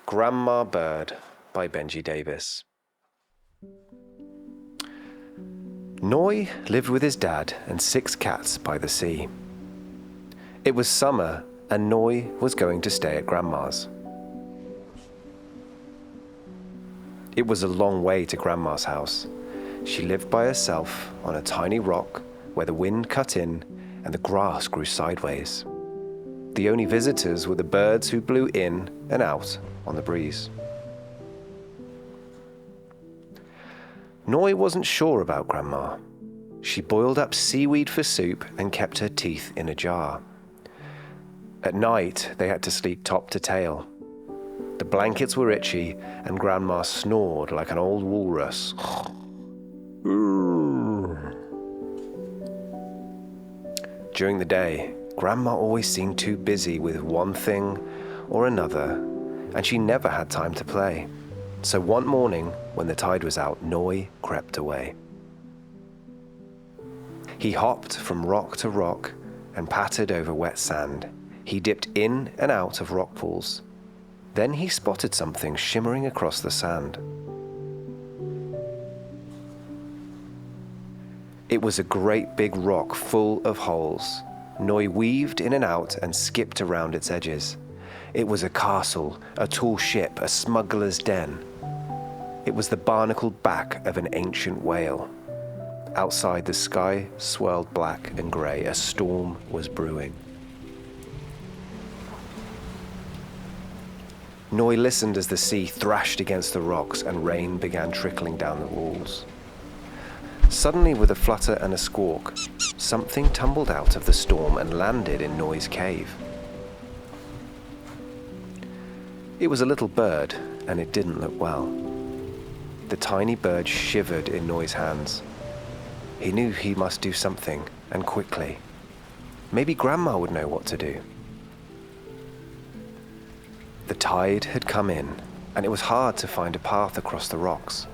Grandma Bird by Benji Davies. Noi lived with his dad and 6 cats by the sea. It was summer and Noi was going to stay at Grandma's. It was a long way to Grandma's house. She lived by herself on a tiny rock where the wind cut in and the grass grew sideways. The only visitors were the birds who blew in and out on the breeze. Noi wasn't sure about Grandma. She boiled up seaweed for soup and kept her teeth in a jar. At night, they had to sleep top to tail. The blankets were itchy, and Grandma snored like an old walrus. During the day, Grandma always seemed too busy with one thing or another, and she never had time to play. So one morning, when the tide was out, Noi crept away. He hopped from rock to rock and pattered over wet sand. He dipped in and out of rock pools. Then he spotted something shimmering across the sand. It was a great big rock full of holes. Noi weaved in and out and skipped around its edges. It was a castle, a tall ship, a smuggler's den. It was the barnacled back of an ancient whale. Outside, the sky swirled black and grey. A storm was brewing. Noi listened as the sea thrashed against the rocks and rain began trickling down the walls. Suddenly, with a flutter and a squawk, something tumbled out of the storm and landed in Noi's cave. It was a little bird, and it didn't look well. The tiny bird shivered in Noi's hands. He knew he must do something, and quickly. Maybe Grandma would know what to do. The tide had come in, and it was hard to find a path across the rocks.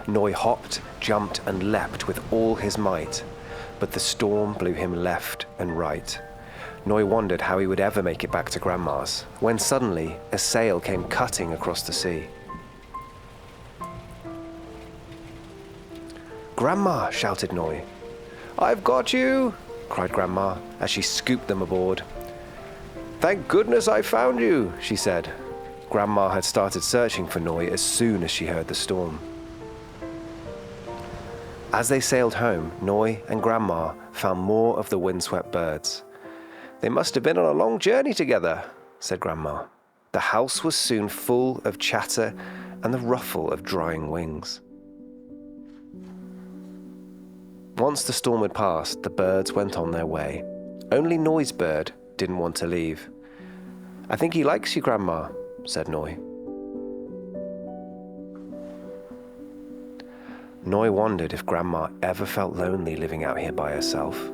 Noi hopped, jumped, and leapt with all his might, but the storm blew him left and right. Noi wondered how he would ever make it back to Grandma's, when suddenly a sail came cutting across the sea. "Grandma!" shouted Noi. "I've got you!" cried Grandma as she scooped them aboard. "Thank goodness I found you," she said. Grandma had started searching for Noi as soon as she heard the storm. As they sailed home, Noi and Grandma found more of the windswept birds. "They must have been on a long journey together," said Grandma. The house was soon full of chatter and the ruffle of drying wings. Once the storm had passed, the birds went on their way. Only Noi's bird didn't want to leave. "I think he likes you, Grandma," said Noi. Noi wondered if Grandma ever felt lonely living out here by herself.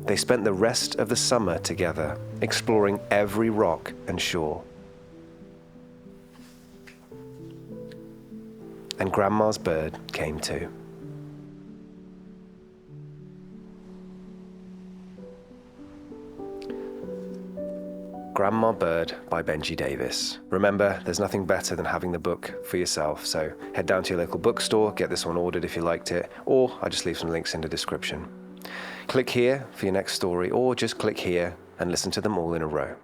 They spent the rest of the summer together, exploring every rock and shore. And Grandma's bird came too. Grandma Bird by Benji Davies. Remember, there's nothing better than having the book for yourself, so head down to your local bookstore, get this one ordered if you liked it, or I'll just leave some links in the description. Click here for your next story, or just click here and listen to them all in a row.